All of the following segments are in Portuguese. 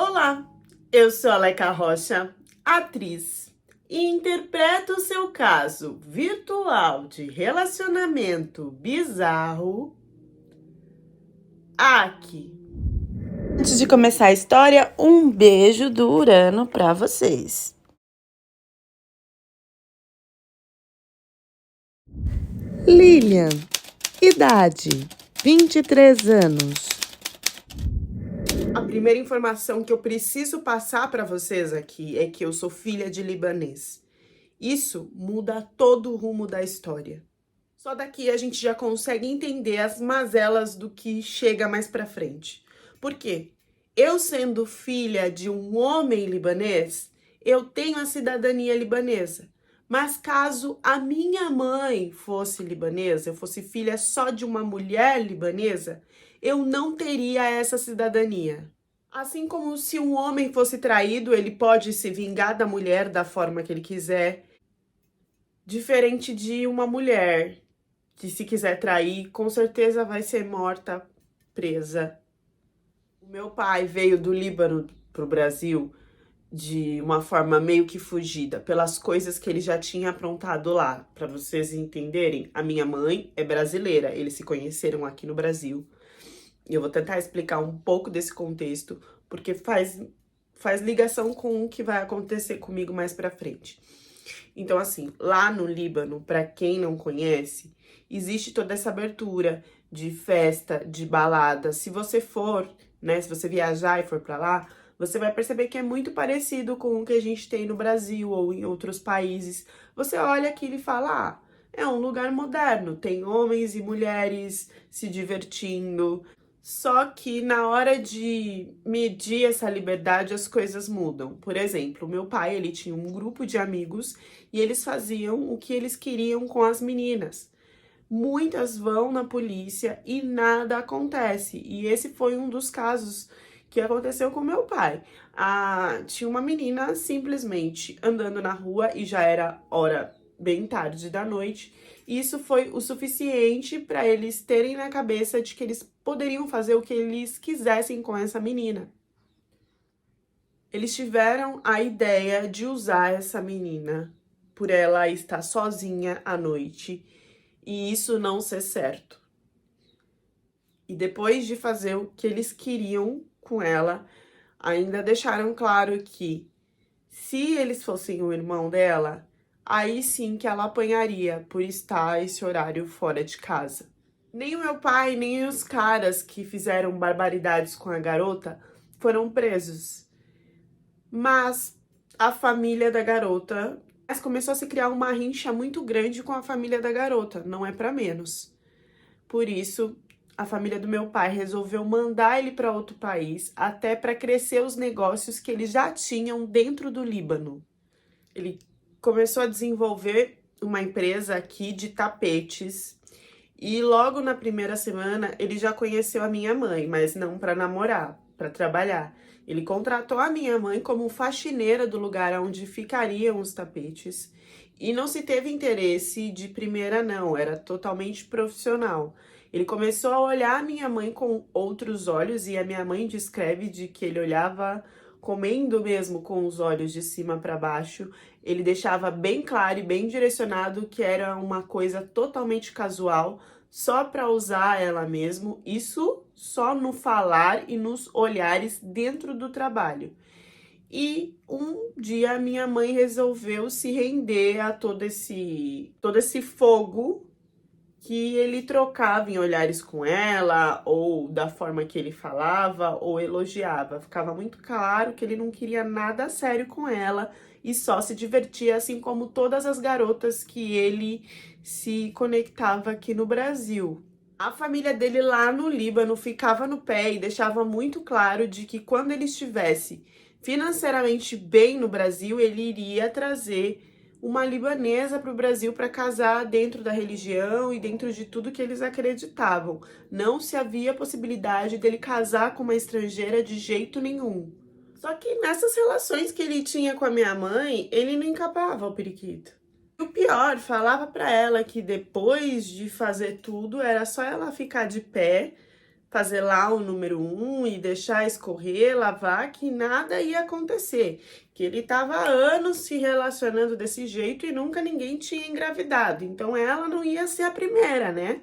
Olá, eu sou a Leca Rocha, atriz, e interpreto o seu caso virtual de relacionamento bizarro aqui. Antes de começar a história, um beijo do Urano para vocês. Lilian, idade 23 anos. A primeira informação que eu preciso passar para vocês aqui é que eu sou filha de libanês. Isso muda todo o rumo da história. Só daqui a gente já consegue entender as mazelas do que chega mais para frente. Por quê? Eu sendo filha de um homem libanês, eu tenho a cidadania libanesa. Mas caso a minha mãe fosse libanesa, eu fosse filha só de uma mulher libanesa, eu não teria essa cidadania. Assim como se um homem fosse traído, ele pode se vingar da mulher da forma que ele quiser, diferente de uma mulher que, se quiser trair, com certeza vai ser morta, presa. O meu pai veio do Líbano para o Brasil de uma forma meio que fugida, pelas coisas que ele já tinha aprontado lá. Para vocês entenderem, a minha mãe é brasileira, eles se conheceram aqui no Brasil. E eu vou tentar explicar um pouco desse contexto, porque faz ligação com o que vai acontecer comigo mais pra frente. Então, assim, lá no Líbano, para quem não conhece, existe toda essa abertura de festa, de balada. Se você for, né, se você viajar e for para lá, você vai perceber que é muito parecido com o que a gente tem no Brasil ou em outros países. Você olha aqui e fala, ah, é um lugar moderno, tem homens e mulheres se divertindo. Só que na hora de medir essa liberdade, as coisas mudam. Por exemplo, o meu pai, ele tinha um grupo de amigos e eles faziam o que eles queriam com as meninas. Muitas vão na polícia e nada acontece. E esse foi um dos casos que aconteceu com meu pai. Tinha uma menina simplesmente andando na rua e já era hora bem tarde da noite. E isso foi o suficiente para eles terem na cabeça de que eles poderiam fazer o que eles quisessem com essa menina. Eles tiveram a ideia de usar essa menina por ela estar sozinha à noite e isso não ser certo. E depois de fazer o que eles queriam com ela, ainda deixaram claro que se eles fossem o irmão dela, aí sim que ela apanharia por estar esse horário fora de casa. Nem o meu pai, nem os caras que fizeram barbaridades com a garota foram presos. Mas a família da garota começou a se criar uma rincha muito grande com a família da garota, não é para menos. Por isso, a família do meu pai resolveu mandar ele para outro país, até para crescer os negócios que eles já tinham dentro do Líbano. Ele começou a desenvolver uma empresa aqui de tapetes e logo na primeira semana ele já conheceu a minha mãe, mas não para namorar, para trabalhar. Ele contratou a minha mãe como faxineira do lugar onde ficariam os tapetes e não se teve interesse de primeira não, era totalmente profissional. Ele começou a olhar a minha mãe com outros olhos e a minha mãe descreve de que ele olhava comendo mesmo com os olhos de cima para baixo. Ele deixava bem claro e bem direcionado que era uma coisa totalmente casual, só para usar ela mesmo, isso só no falar e nos olhares dentro do trabalho. E um dia a minha mãe resolveu se render a todo esse fogo que ele trocava em olhares com ela, ou da forma que ele falava, ou elogiava. Ficava muito claro que ele não queria nada sério com ela e só se divertia, assim como todas as garotas que ele se conectava aqui no Brasil. A família dele lá no Líbano ficava no pé e deixava muito claro de que quando ele estivesse financeiramente bem no Brasil, ele iria trazer uma libanesa para o Brasil para casar dentro da religião e dentro de tudo que eles acreditavam. Não se havia possibilidade dele casar com uma estrangeira de jeito nenhum. Só que nessas relações que ele tinha com a minha mãe, ele não encapava o periquito. E o pior, falava para ela que depois de fazer tudo, era só ela ficar de pé fazer lá o número 1 e deixar escorrer, lavar, que nada ia acontecer. Que ele estava há anos se relacionando desse jeito e nunca ninguém tinha engravidado. Então ela não ia ser a primeira, né?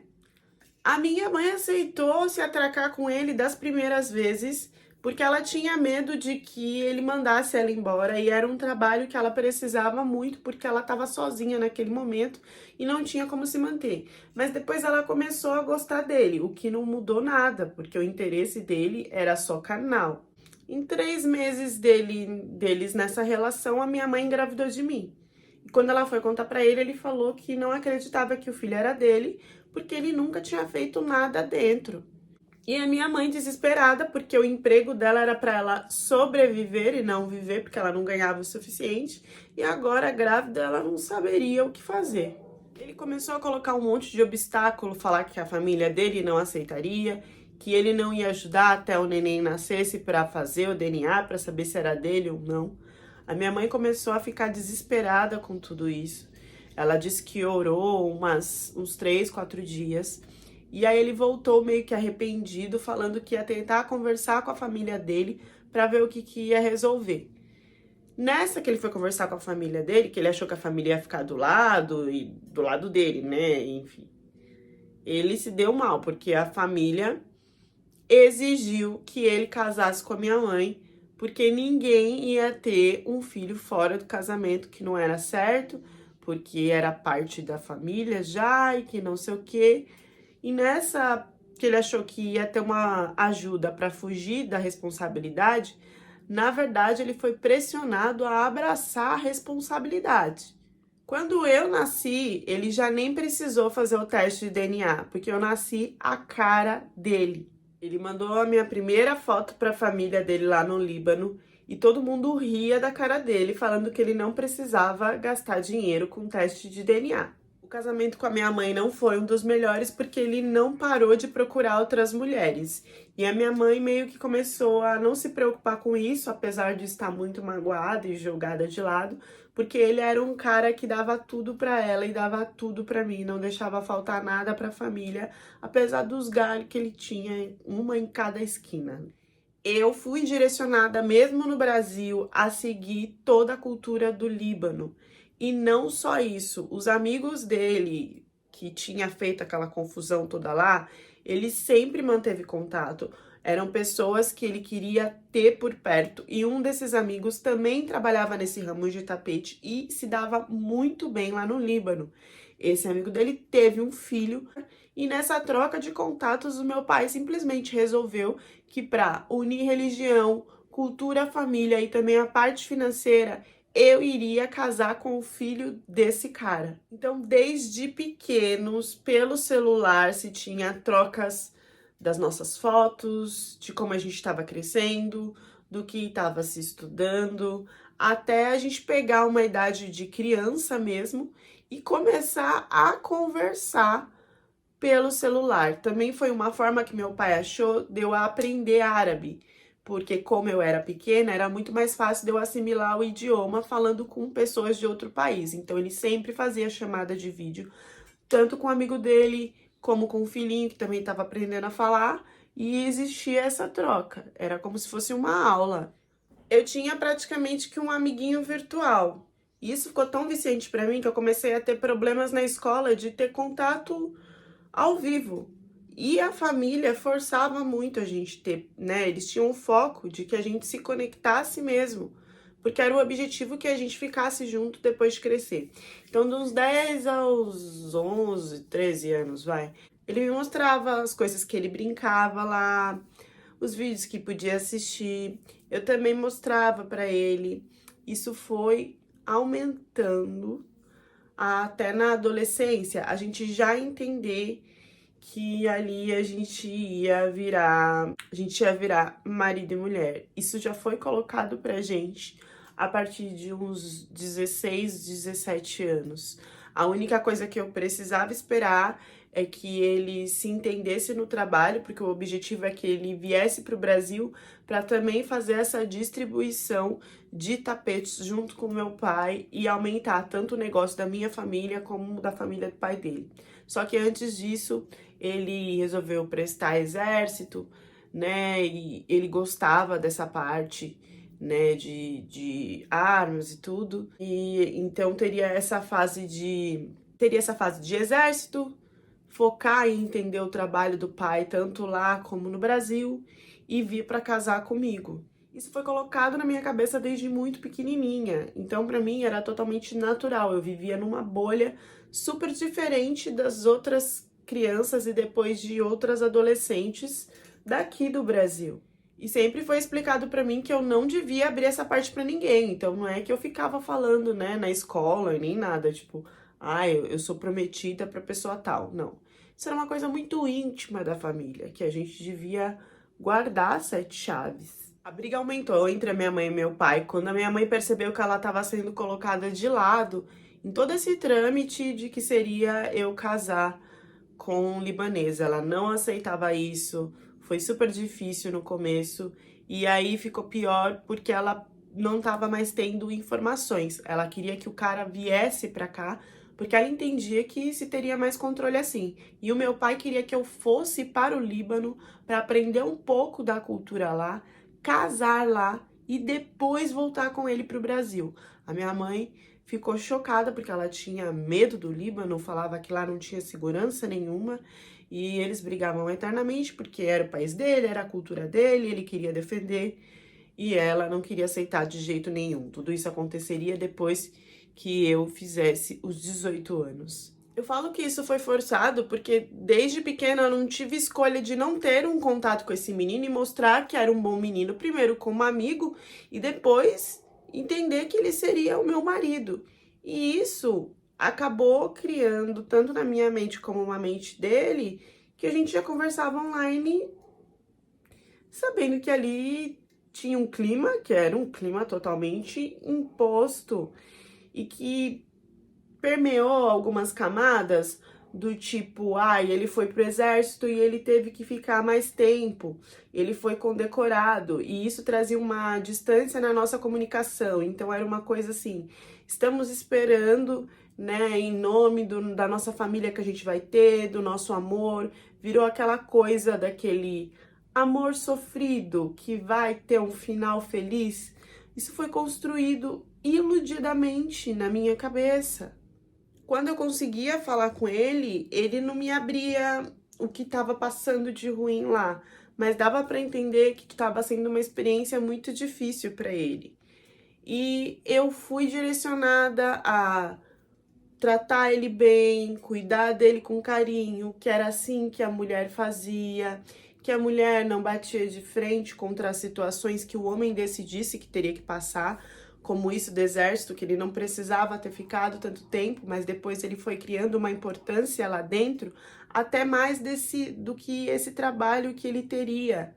A minha mãe aceitou se atracar com ele das primeiras vezes, porque ela tinha medo de que ele mandasse ela embora e era um trabalho que ela precisava muito, porque ela estava sozinha naquele momento e não tinha como se manter. Mas depois ela começou a gostar dele, o que não mudou nada, porque o interesse dele era só carnal. Em 3 meses deles nessa relação, a minha mãe engravidou de mim. E quando ela foi contar pra ele, ele falou que não acreditava que o filho era dele, porque ele nunca tinha feito nada dentro. E a minha mãe desesperada, porque o emprego dela era para ela sobreviver e não viver, porque ela não ganhava o suficiente, e agora grávida ela não saberia o que fazer. Ele começou a colocar um monte de obstáculo, falar que a família dele não aceitaria, que ele não ia ajudar até o neném nascesse para fazer o DNA, para saber se era dele ou não. A minha mãe começou a ficar desesperada com tudo isso. Ela disse que orou uns 3, 4 dias. E aí ele voltou meio que arrependido, falando que ia tentar conversar com a família dele para ver o que ia resolver. Nessa que ele foi conversar com a família dele, que ele achou que a família ia ficar do lado e do lado dele, né? Enfim. Ele se deu mal, porque a família exigiu que ele casasse com a minha mãe, porque ninguém ia ter um filho fora do casamento, que não era certo, porque era parte da família já e que não sei o quê. E nessa que ele achou que ia ter uma ajuda para fugir da responsabilidade, na verdade ele foi pressionado a abraçar a responsabilidade. Quando eu nasci, ele já nem precisou fazer o teste de DNA, porque eu nasci a cara dele. Ele mandou a minha primeira foto para a família dele lá no Líbano e todo mundo ria da cara dele, falando que ele não precisava gastar dinheiro com teste de DNA. O casamento com a minha mãe não foi um dos melhores porque ele não parou de procurar outras mulheres. E a minha mãe meio que começou a não se preocupar com isso, apesar de estar muito magoada e jogada de lado, porque ele era um cara que dava tudo pra ela e dava tudo pra mim, não deixava faltar nada pra família, apesar dos galhos que ele tinha, uma em cada esquina. Eu fui direcionada, mesmo no Brasil, a seguir toda a cultura do Líbano. E não só isso, os amigos dele, que tinha feito aquela confusão toda lá, ele sempre manteve contato. Eram pessoas que ele queria ter por perto. E um desses amigos também trabalhava nesse ramo de tapete e se dava muito bem lá no Líbano. Esse amigo dele teve um filho e nessa troca de contatos o meu pai simplesmente resolveu que para unir religião, cultura, família e também a parte financeira, eu iria casar com o filho desse cara. Então, desde pequenos, pelo celular, se tinha trocas das nossas fotos, de como a gente estava crescendo, do que estava se estudando, até a gente pegar uma idade de criança mesmo e começar a conversar pelo celular. Também foi uma forma que meu pai achou de eu aprender árabe, porque como eu era pequena, era muito mais fácil de eu assimilar o idioma falando com pessoas de outro país. Então ele sempre fazia chamada de vídeo, tanto com o amigo dele, como com o filhinho que também estava aprendendo a falar, e existia essa troca. Era como se fosse uma aula. Eu tinha praticamente que um amiguinho virtual. Isso ficou tão viciante para mim que eu comecei a ter problemas na escola de ter contato ao vivo. E a família forçava muito a gente ter, né? Eles tinham o foco de que a gente se conectasse mesmo, porque era o objetivo que a gente ficasse junto depois de crescer. Então, dos 10 aos 11, 13 anos, vai. Ele me mostrava as coisas que ele brincava lá, os vídeos que podia assistir. Eu também mostrava para ele. Isso foi aumentando até na adolescência, a gente já entender que ali a gente ia virar marido e mulher. Isso já foi colocado pra gente a partir de uns 16, 17 anos. A única coisa que eu precisava esperar é que ele se entendesse no trabalho, porque o objetivo é que ele viesse para o Brasil para também fazer essa distribuição de tapetes junto com meu pai e aumentar tanto o negócio da minha família como da família do pai dele. Só que antes disso, ele resolveu prestar exército, né? E ele gostava dessa parte, né, de armas e tudo. E então teria essa fase de exército, focar em entender o trabalho do pai, tanto lá como no Brasil, e vir para casar comigo. Isso foi colocado na minha cabeça desde muito pequenininha, então para mim era totalmente natural. Eu vivia numa bolha super diferente das outras crianças e depois de outras adolescentes daqui do Brasil. E sempre foi explicado para mim que eu não devia abrir essa parte para ninguém. Então não é que eu ficava falando, né, na escola, nem nada, tipo, eu sou prometida pra pessoa tal. Não. Isso era uma coisa muito íntima da família, que a gente devia guardar 7 chaves. A briga aumentou entre a minha mãe e meu pai quando a minha mãe percebeu que ela estava sendo colocada de lado em todo esse trâmite de que seria eu casar com um libanês. Ela não aceitava isso, foi super difícil no começo, e aí ficou pior porque ela não estava mais tendo informações. Ela queria que o cara viesse pra cá, porque ela entendia que se teria mais controle assim. E o meu pai queria que eu fosse para o Líbano para aprender um pouco da cultura lá, casar lá e depois voltar com ele para o Brasil. A minha mãe ficou chocada porque ela tinha medo do Líbano, falava que lá não tinha segurança nenhuma e eles brigavam eternamente porque era o país dele, era a cultura dele, ele queria defender e ela não queria aceitar de jeito nenhum. Tudo isso aconteceria depois que eu fizesse os 18 anos. Eu falo que isso foi forçado porque desde pequena eu não tive escolha de não ter um contato com esse menino e mostrar que era um bom menino, primeiro como amigo e depois entender que ele seria o meu marido. E isso acabou criando, tanto na minha mente como na mente dele, que a gente já conversava online, sabendo que ali tinha um clima, que era um clima totalmente imposto e que permeou algumas camadas do tipo, ele foi pro exército e ele teve que ficar mais tempo, ele foi condecorado, e isso trazia uma distância na nossa comunicação. Então era uma coisa assim, estamos esperando, né, em nome da nossa família que a gente vai ter, do nosso amor, virou aquela coisa daquele amor sofrido que vai ter um final feliz. Isso foi construído iludidamente na minha cabeça. Quando eu conseguia falar com ele, ele não me abria o que estava passando de ruim lá, mas dava para entender que estava sendo uma experiência muito difícil para ele. E eu fui direcionada a tratar ele bem, cuidar dele com carinho, que era assim que a mulher fazia, que a mulher não batia de frente contra as situações que o homem decidisse que teria que passar, como isso do exército, que ele não precisava ter ficado tanto tempo, mas depois ele foi criando uma importância lá dentro, até mais do que esse trabalho que ele teria,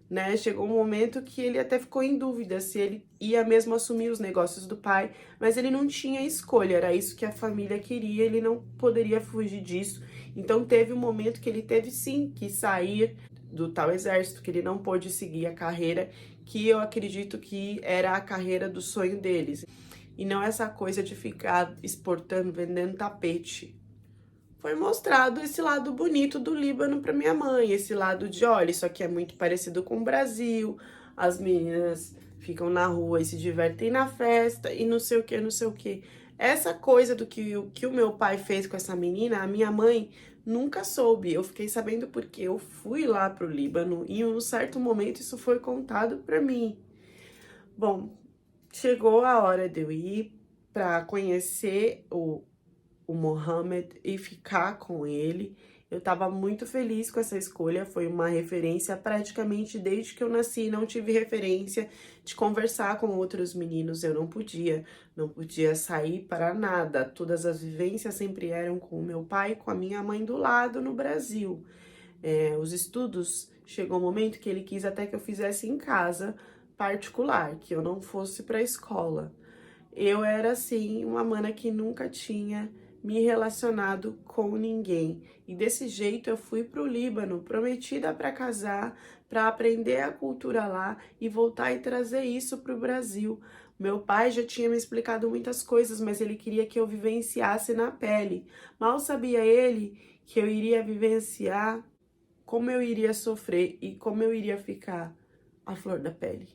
né? Chegou um momento que ele até ficou em dúvida se ele ia mesmo assumir os negócios do pai, mas ele não tinha escolha, era isso que a família queria, ele não poderia fugir disso. Então teve um momento que ele teve sim que sair do tal exército, que ele não pôde seguir a carreira que eu acredito que era a carreira do sonho deles. E não essa coisa de ficar exportando, vendendo tapete. Foi mostrado esse lado bonito do Líbano para minha mãe, esse lado de, olha, isso aqui é muito parecido com o Brasil, as meninas ficam na rua e se divertem na festa e não sei o que, não sei o que. Essa coisa do que o meu pai fez com essa menina, a minha mãe nunca soube. Eu fiquei sabendo porque eu fui lá pro Líbano e em um certo momento isso foi contado para mim. Bom, chegou a hora de eu ir para conhecer o Mohamed e ficar com ele. Eu estava muito feliz com essa escolha, foi uma referência praticamente desde que eu nasci, não tive referência de conversar com outros meninos, eu não podia sair para nada, todas as vivências sempre eram com o meu pai e com a minha mãe do lado no Brasil. Os estudos, chegou um momento que ele quis até que eu fizesse em casa particular, que eu não fosse para a escola. Eu era, assim, uma mana que nunca tinha me relacionado com ninguém. E desse jeito eu fui pro Líbano, prometida para casar, para aprender a cultura lá e voltar e trazer isso pro Brasil. Meu pai já tinha me explicado muitas coisas, mas ele queria que eu vivenciasse na pele. Mal sabia ele que eu iria vivenciar, como eu iria sofrer e como eu iria ficar à flor da pele.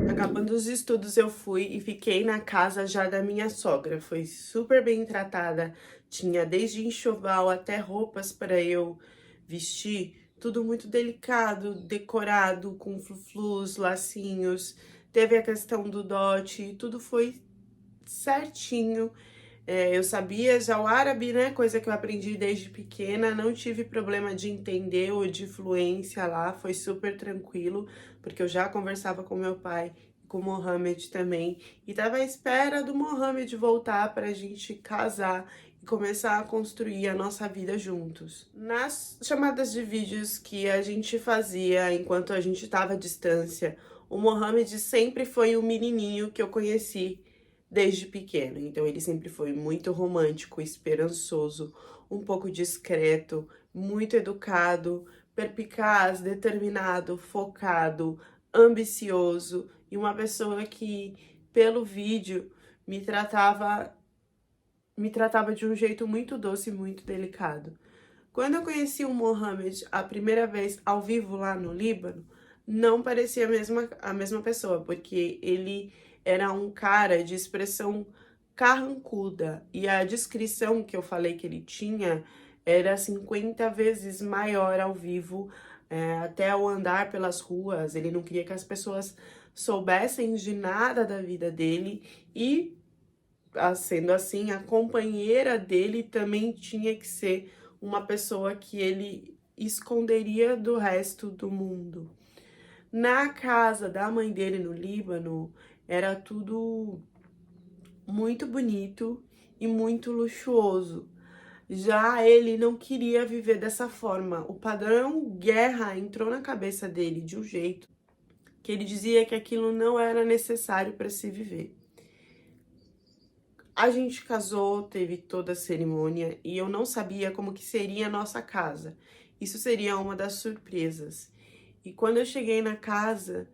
Acabando os estudos, eu fui e fiquei na casa já da minha sogra. Foi super bem tratada, tinha desde enxoval até roupas para eu vestir, tudo muito delicado, decorado, com frufrus, lacinhos. Teve a questão do dote, tudo foi certinho. Eu sabia já o árabe, né? Coisa que eu aprendi desde pequena. Não tive problema de entender ou de fluência lá. Foi super tranquilo, porque eu já conversava com meu pai e com o Mohamed também. E tava à espera do Mohamed voltar pra gente casar e começar a construir a nossa vida juntos. Nas chamadas de vídeos que a gente fazia enquanto a gente tava à distância, o Mohamed sempre foi o menininho que eu conheci desde pequeno. Então ele sempre foi muito romântico, esperançoso, um pouco discreto, muito educado, perspicaz, determinado, focado, ambicioso e uma pessoa que, pelo vídeo, me tratava de um jeito muito doce e muito delicado. Quando eu conheci o Mohamed a primeira vez ao vivo lá no Líbano, não parecia a mesma pessoa, porque ele era um cara de expressão carrancuda e a descrição que eu falei que ele tinha era 50 vezes maior ao vivo, até ao andar pelas ruas. Ele não queria que as pessoas soubessem de nada da vida dele e, sendo assim, a companheira dele também tinha que ser uma pessoa que ele esconderia do resto do mundo. Na casa da mãe dele no Líbano, era tudo muito bonito e muito luxuoso. Já ele não queria viver dessa forma. O padrão guerra entrou na cabeça dele de um jeito que ele dizia que aquilo não era necessário para se viver. A gente casou, teve toda a cerimônia e eu não sabia como que seria a nossa casa. Isso seria uma das surpresas. E quando eu cheguei na casa,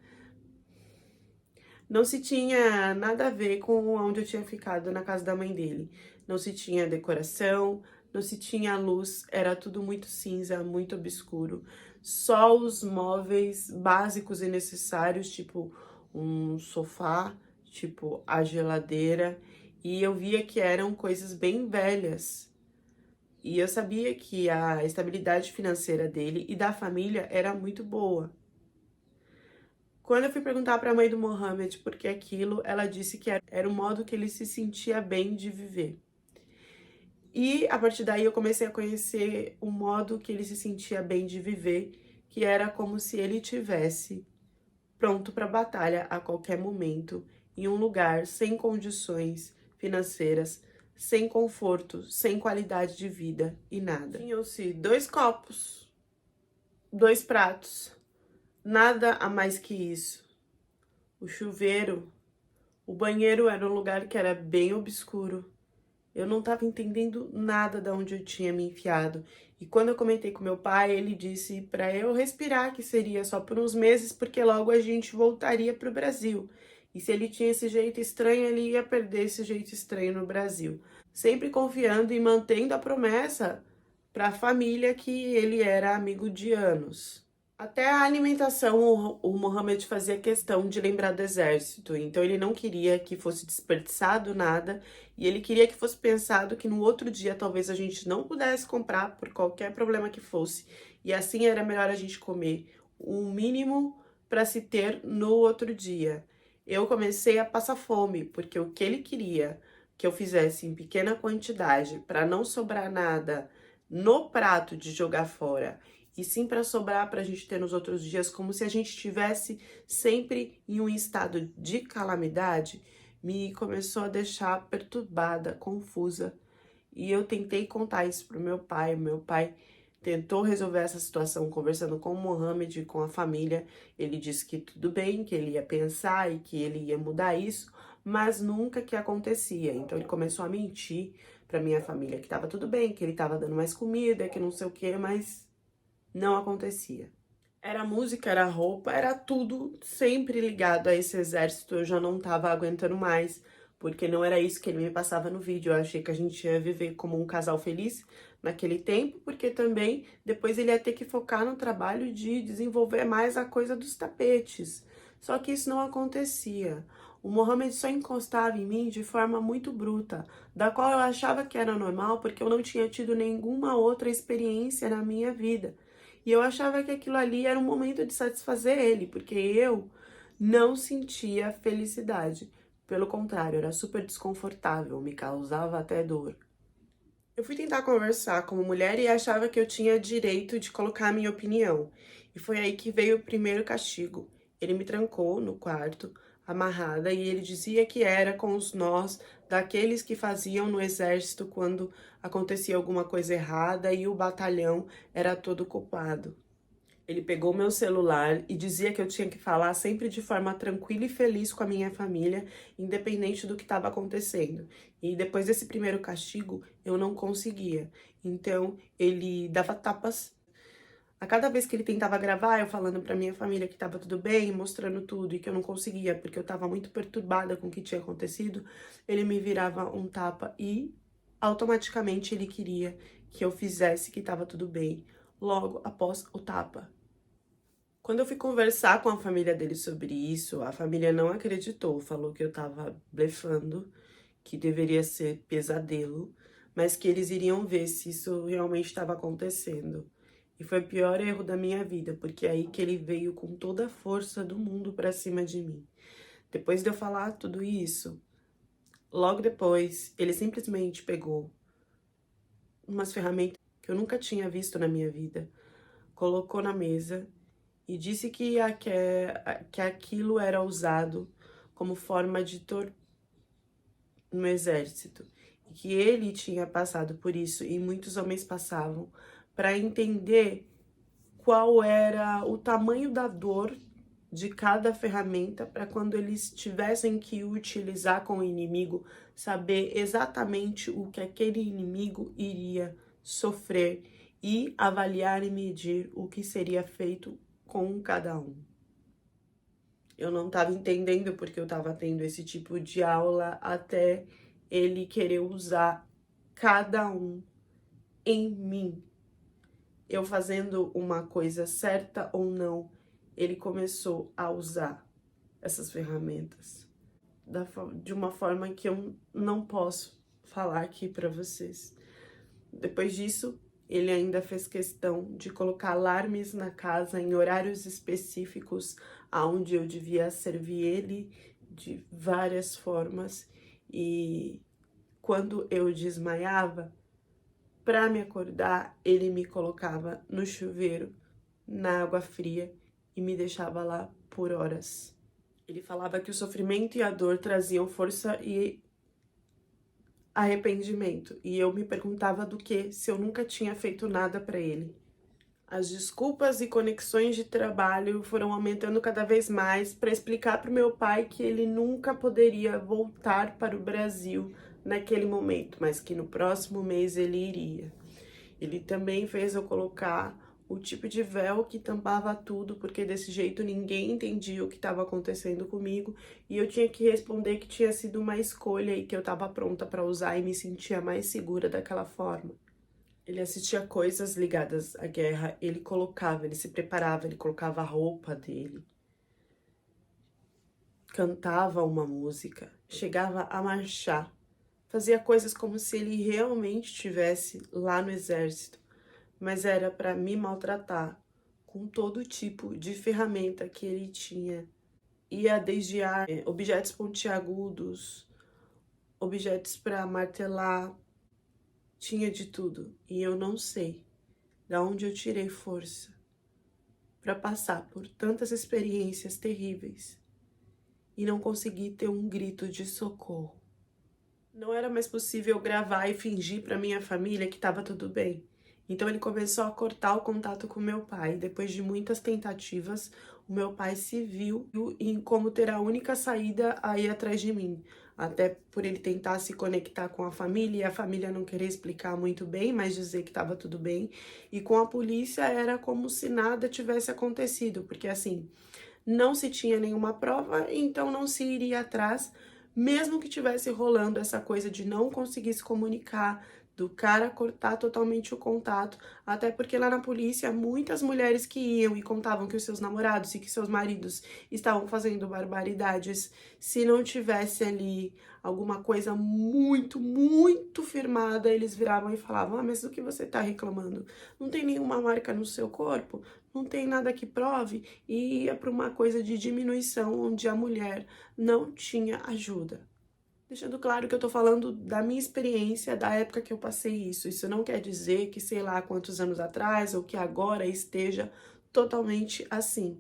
não se tinha nada a ver com onde eu tinha ficado na casa da mãe dele. Não se tinha decoração, não se tinha luz, era tudo muito cinza, muito obscuro. Só os móveis básicos e necessários, tipo um sofá, tipo a geladeira. E eu via que eram coisas bem velhas. E eu sabia que a estabilidade financeira dele e da família era muito boa. Quando eu fui perguntar para a mãe do Mohamed por que aquilo, ela disse que era o modo que ele se sentia bem de viver. E a partir daí eu comecei a conhecer o modo que ele se sentia bem de viver, que era como se ele tivesse pronto para batalha a qualquer momento, em um lugar sem condições financeiras, sem conforto, sem qualidade de vida e nada. Tinham-se 2 copos, 2 pratos, nada a mais que isso. O chuveiro, o banheiro era um lugar que era bem obscuro. Eu não estava entendendo nada de onde eu tinha me enfiado. E quando eu comentei com meu pai, ele disse para eu respirar, que seria só por uns meses, porque logo a gente voltaria para o Brasil. E se ele tinha esse jeito estranho, ele ia perder esse jeito estranho no Brasil. Sempre confiando e mantendo a promessa para a família que ele era amigo de anos. Até a alimentação, o Mohamed fazia questão de lembrar do exército, então ele não queria que fosse desperdiçado nada e ele queria que fosse pensado que no outro dia talvez a gente não pudesse comprar por qualquer problema que fosse, e assim era melhor a gente comer o mínimo para se ter no outro dia. Eu comecei a passar fome, porque o que ele queria que eu fizesse em pequena quantidade para não sobrar nada no prato de jogar fora, e sim para sobrar para a gente ter nos outros dias, como se a gente estivesse sempre em um estado de calamidade, me começou a deixar perturbada, confusa. E eu tentei contar isso pro meu pai tentou resolver essa situação conversando com o Mohamed e com a família. Ele disse que tudo bem, que ele ia pensar e que ele ia mudar isso, mas nunca que acontecia. Então ele começou a mentir para minha família que estava tudo bem, que ele estava dando mais comida, que não sei o que, mas não acontecia. Era música, era roupa, era tudo sempre ligado a esse exército. Eu já não estava aguentando mais. porque não era isso que ele me passava no vídeo. Eu achei que a gente ia viver como um casal feliz naquele tempo, porque também depois ele ia ter que focar no trabalho de desenvolver mais a coisa dos tapetes. Só que isso não acontecia. O Mohamed só encostava em mim de forma muito bruta, da qual eu achava que era normal porque eu não tinha tido nenhuma outra experiência na minha vida. E eu achava que aquilo ali era um momento de satisfazer ele, porque eu não sentia felicidade. Pelo contrário, era super desconfortável, me causava até dor. Eu fui tentar conversar como mulher e achava que eu tinha direito de colocar a minha opinião. E foi aí que veio o primeiro castigo. Ele me trancou no quarto, amarrada, e ele dizia que era com os nós daqueles que faziam no exército quando acontecia alguma coisa errada e o batalhão era todo culpado. Ele pegou meu celular e dizia que eu tinha que falar sempre de forma tranquila e feliz com a minha família, independente do que estava acontecendo. E depois desse primeiro castigo, eu não conseguia. Então, ele dava tapas. A cada vez que ele tentava gravar, eu falando pra minha família que estava tudo bem, mostrando tudo e que eu não conseguia porque eu estava muito perturbada com o que tinha acontecido, ele me virava um tapa e automaticamente ele queria que eu fizesse que estava tudo bem, logo após o tapa. Quando eu fui conversar com a família dele sobre isso, a família não acreditou, falou que eu tava blefando, que deveria ser pesadelo, mas que eles iriam ver se isso realmente estava acontecendo. E foi o pior erro da minha vida, porque é aí que ele veio com toda a força do mundo pra cima de mim. Depois de eu falar tudo isso, logo depois, ele simplesmente pegou umas ferramentas que eu nunca tinha visto na minha vida, colocou na mesa e disse que aquilo era usado como forma de tortura no exército, e que ele tinha passado por isso, e muitos homens passavam, para entender qual era o tamanho da dor de cada ferramenta, para quando eles tivessem que utilizar com o inimigo, saber exatamente o que aquele inimigo iria sofrer e avaliar e medir o que seria feito com cada um. Eu não estava entendendo porque eu estava tendo esse tipo de aula até ele querer usar cada um em mim. Eu fazendo uma coisa certa ou não, ele começou a usar essas ferramentas de uma forma que eu não posso falar aqui para vocês. Depois disso, ele ainda fez questão de colocar alarmes na casa em horários específicos, aonde eu devia servir ele de várias formas. E quando eu desmaiava, para me acordar, ele me colocava no chuveiro, na água fria e me deixava lá por horas. Ele falava que o sofrimento e a dor traziam força e arrependimento, e eu me perguntava do que, se eu nunca tinha feito nada para ele. As desculpas e conexões de trabalho foram aumentando cada vez mais para explicar para o meu pai que ele nunca poderia voltar para o Brasil naquele momento, mas que no próximo mês ele iria. Ele também fez eu colocar o tipo de véu que tampava tudo, porque desse jeito ninguém entendia o que estava acontecendo comigo e eu tinha que responder que tinha sido uma escolha e que eu estava pronta para usar e me sentia mais segura daquela forma. Ele assistia coisas ligadas à guerra, ele se preparava, ele colocava a roupa dele, cantava uma música, chegava a marchar, fazia coisas como se ele realmente estivesse lá no exército, mas era para me maltratar com todo tipo de ferramenta que ele tinha. Ia desde objetos pontiagudos, objetos para martelar, tinha de tudo. E eu não sei da onde eu tirei força para passar por tantas experiências terríveis e não conseguir ter um grito de socorro. Não era mais possível gravar e fingir para minha família que estava tudo bem. Então ele começou a cortar o contato com meu pai. Depois de muitas tentativas, o meu pai se viu em como ter a única saída a ir atrás de mim. Até por ele tentar se conectar com a família e a família não querer explicar muito bem, mas dizer que estava tudo bem. E com a polícia era como se nada tivesse acontecido, porque assim, não se tinha nenhuma prova, então não se iria atrás, mesmo que tivesse rolando essa coisa de não conseguir se comunicar, do cara cortar totalmente o contato, até porque lá na polícia muitas mulheres que iam e contavam que os seus namorados e que seus maridos estavam fazendo barbaridades, se não tivesse ali alguma coisa muito, muito firmada, eles viravam e falavam: ah, mas do que você tá reclamando? Não tem nenhuma marca no seu corpo? Não tem nada que prove? E ia para uma coisa de diminuição, onde a mulher não tinha ajuda. Deixando claro que eu tô falando da minha experiência, da época que eu passei isso. Isso não quer dizer que sei lá quantos anos atrás ou que agora esteja totalmente assim.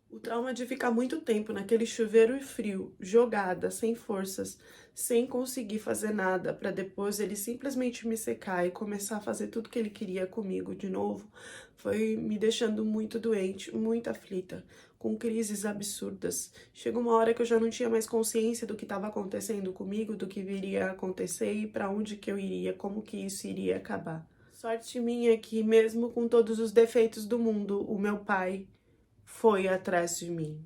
O trauma de ficar muito tempo naquele chuveiro frio, jogada, sem forças, sem conseguir fazer nada, para depois ele simplesmente me secar e começar a fazer tudo que ele queria comigo de novo, foi me deixando muito doente, muito aflita, com crises absurdas. Chegou uma hora que eu já não tinha mais consciência do que estava acontecendo comigo, do que viria a acontecer e para onde que eu iria, como que isso iria acabar. Sorte minha que, mesmo com todos os defeitos do mundo, o meu pai foi atrás de mim.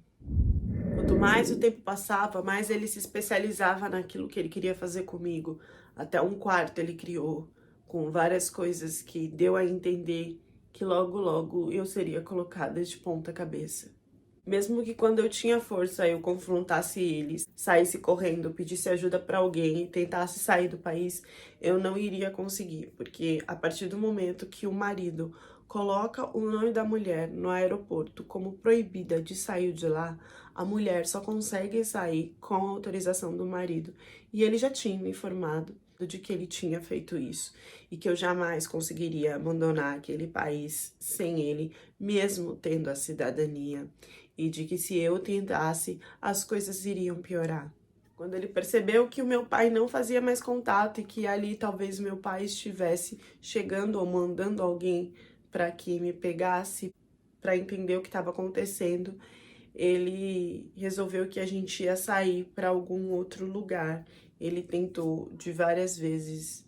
Quanto mais o tempo passava, mais ele se especializava naquilo que ele queria fazer comigo. Até um quarto ele criou, com várias coisas que deu a entender que logo, logo eu seria colocada de ponta cabeça. Mesmo que quando eu tinha força eu confrontasse eles, saísse correndo, pedisse ajuda para alguém e tentasse sair do país, eu não iria conseguir, porque a partir do momento que o marido coloca o nome da mulher no aeroporto como proibida de sair de lá, a mulher só consegue sair com a autorização do marido. E ele já tinha me informado de que ele tinha feito isso e que eu jamais conseguiria abandonar aquele país sem ele, mesmo tendo a cidadania, e de que se eu tentasse, as coisas iriam piorar. Quando ele percebeu que o meu pai não fazia mais contato e que ali talvez meu pai estivesse chegando ou mandando alguém para que me pegasse, para entender o que estava acontecendo, ele resolveu que a gente ia sair para algum outro lugar. Ele tentou de várias vezes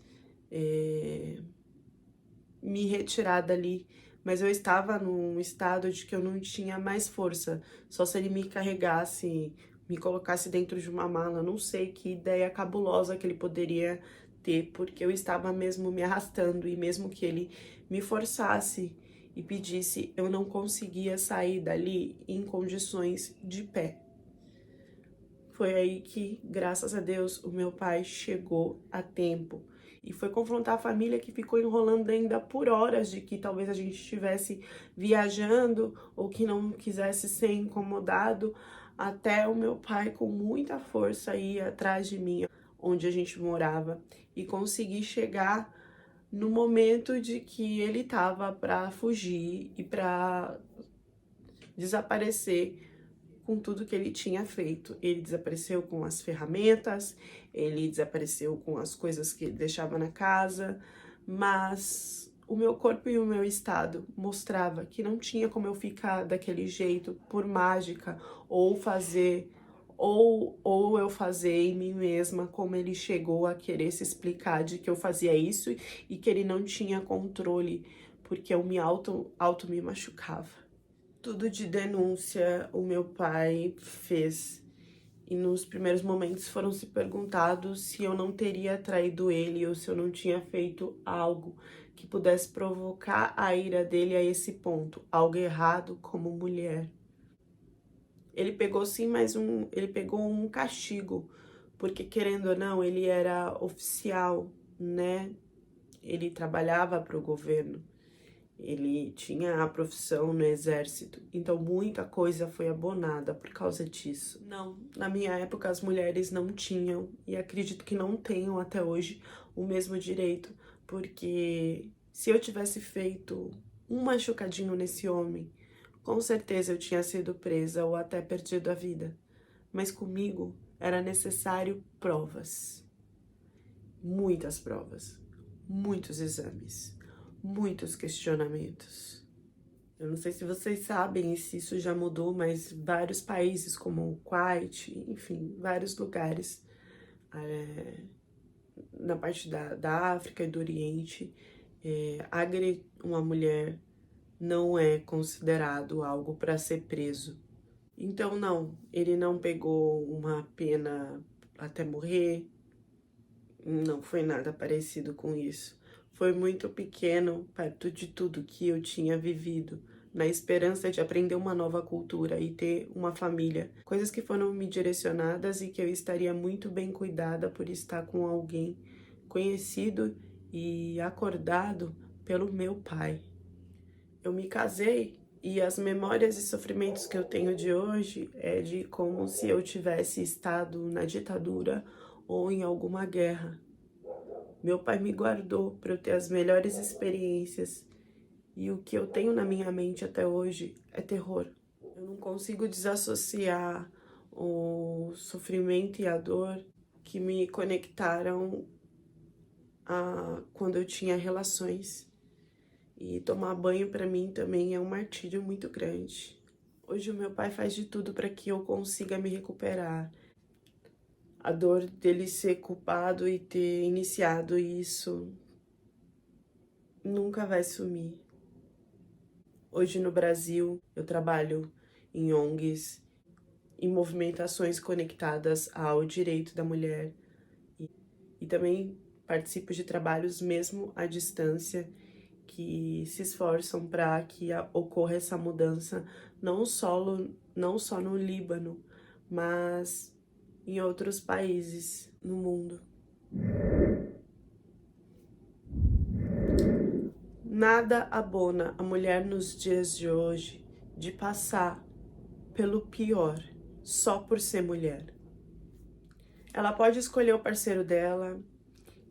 me retirar dali, mas eu estava num estado de que eu não tinha mais força. Só se ele me carregasse, me colocasse dentro de uma mala, não sei que ideia cabulosa que ele poderia ter, porque eu estava mesmo me arrastando e mesmo que ele me forçasse e pedisse, eu não conseguia sair dali em condições de pé. Foi aí que, graças a Deus, o meu pai chegou a tempo e foi confrontar a família, que ficou enrolando ainda por horas de que talvez a gente estivesse viajando ou que não quisesse ser incomodado, até o meu pai com muita força ir atrás de mim, onde a gente morava, e conseguir chegar no momento de que ele tava para fugir e para desaparecer com tudo que ele tinha feito. Ele desapareceu com as ferramentas, ele desapareceu com as coisas que ele deixava na casa, mas o meu corpo e o meu estado mostrava que não tinha como eu ficar daquele jeito por mágica ou fazer ou eu fazer em mim mesma, como ele chegou a querer se explicar de que eu fazia isso e que ele não tinha controle, porque eu me auto me machucava. Tudo de denúncia o meu pai fez, e nos primeiros momentos foram se perguntado se eu não teria traído ele ou se eu não tinha feito algo que pudesse provocar a ira dele a esse ponto, algo errado como mulher. Ele pegou sim, ele pegou um castigo, porque querendo ou não, ele era oficial, né? Ele trabalhava para o governo. Ele tinha a profissão no exército, então muita coisa foi abonada por causa disso. Não, na minha época as mulheres não tinham, e acredito que não tenham até hoje, o mesmo direito, porque se eu tivesse feito um machucadinho nesse homem, com certeza eu tinha sido presa ou até perdido a vida. Mas comigo era necessário provas, muitas provas, muitos exames, muitos questionamentos. Eu não sei se vocês sabem se isso já mudou, mas vários países como o Kuwait, enfim, vários lugares na parte da África e do Oriente, agredir uma mulher não é considerado algo para ser preso. Então, não, ele não pegou uma pena até morrer. Não foi nada parecido com isso. Foi muito pequeno perto de tudo que eu tinha vivido, na esperança de aprender uma nova cultura e ter uma família. Coisas que foram me direcionadas e que eu estaria muito bem cuidada por estar com alguém conhecido e acordado pelo meu pai. Eu me casei e as memórias e sofrimentos que eu tenho de hoje é de como se eu tivesse estado na ditadura ou em alguma guerra. Meu pai me guardou para eu ter as melhores experiências e o que eu tenho na minha mente até hoje é terror. Eu não consigo desassociar o sofrimento e a dor que me conectaram a quando eu tinha relações. E tomar banho para mim também é um martírio muito grande. Hoje o meu pai faz de tudo para que eu consiga me recuperar. A dor dele ser culpado e ter iniciado isso nunca vai sumir. Hoje no Brasil eu trabalho em ONGs, em movimentações conectadas ao direito da mulher e também participo de trabalhos mesmo à distância que se esforçam para que ocorra essa mudança não só no Líbano, mas em outros países no mundo. Nada abona a mulher nos dias de hoje de passar pelo pior só por ser mulher. Ela pode escolher o parceiro dela,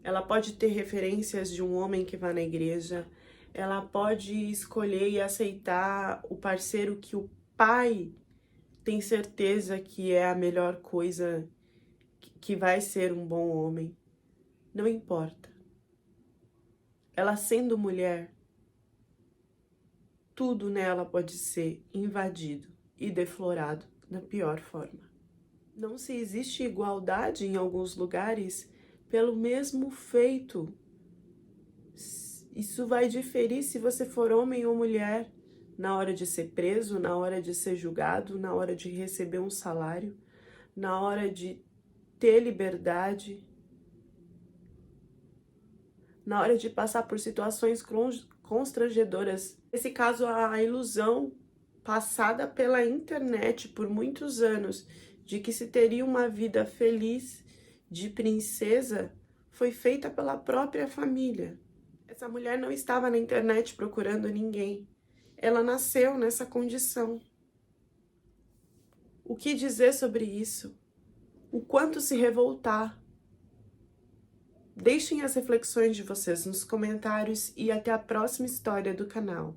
ela pode ter referências de um homem que vá na igreja, ela pode escolher e aceitar o parceiro que o pai tem certeza que é a melhor coisa, que vai ser um bom homem. Não importa. Ela sendo mulher, tudo nela pode ser invadido e deflorado da pior forma. Não se existe igualdade em alguns lugares pelo mesmo feito. Isso vai diferir se você for homem ou mulher, na hora de ser preso, na hora de ser julgado, na hora de receber um salário, na hora de ter liberdade, na hora de passar por situações constrangedoras. Nesse caso, a ilusão passada pela internet por muitos anos de que se teria uma vida feliz de princesa foi feita pela própria família. Essa mulher não estava na internet procurando ninguém. Ela nasceu nessa condição. O que dizer sobre isso? O quanto se revoltar? Deixem as reflexões de vocês nos comentários e até a próxima história do canal.